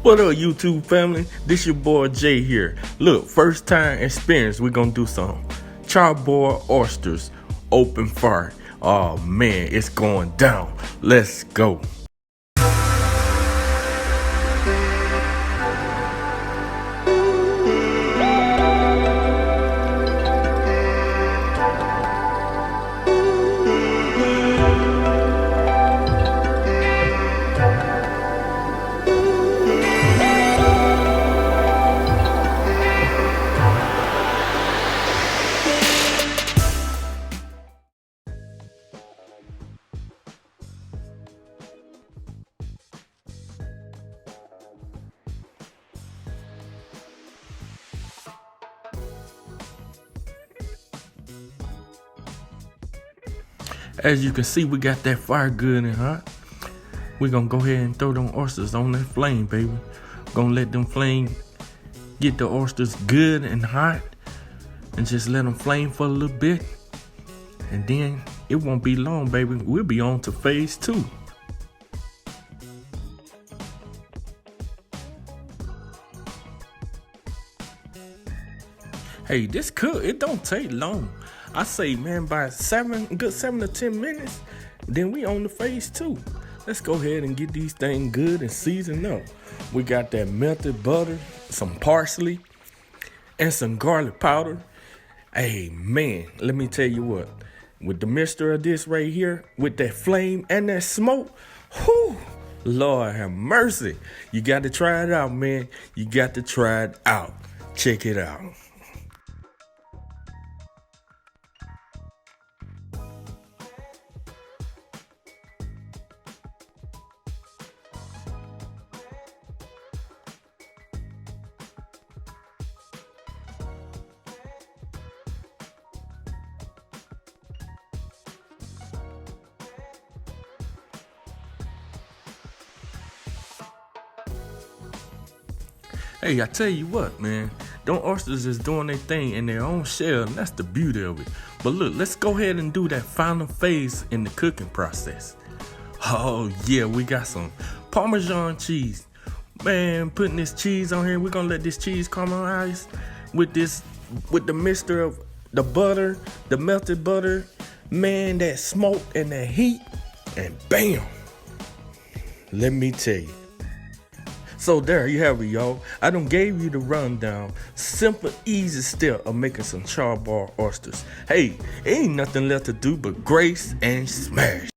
What up, YouTube family? This your boy Jay here. Look, first time experience, we're gonna do some charbroiled oysters, open fire. Oh man, it's going down. Let's go. As you can see, we got that fire good and hot. We're gonna go ahead and throw them oysters on that flame, baby. Gonna let them flame get the oysters good and hot and just let them flame for a little bit. And then it won't be long, baby. We'll be on to phase 2. Hey, this cook, it don't take long. I say, man, by good 7 to 10 minutes, then we on the phase 2. Let's go ahead and get these things good and seasoned up. We got that melted butter, some parsley, and some garlic powder. Hey, man, let me tell you what. With the mixture of this right here, with that flame and that smoke, whew, Lord have mercy. You got to try it out, man. You got to try it out. Check it out. Hey, I tell you what, man. Them oysters is doing their thing in their own shell, and that's the beauty of it. But look, let's go ahead and do that final phase in the cooking process. Oh, yeah, we got some Parmesan cheese. Man, putting this cheese on here, we're gonna let this cheese caramelize with the mixture of the butter, the melted butter, man, that smoke and that heat, and bam. Let me tell you. So there you have it, y'all. I done gave you the rundown. Simple, easy step of making some charbroiled oysters. Hey, ain't nothing left to do but grace and smash.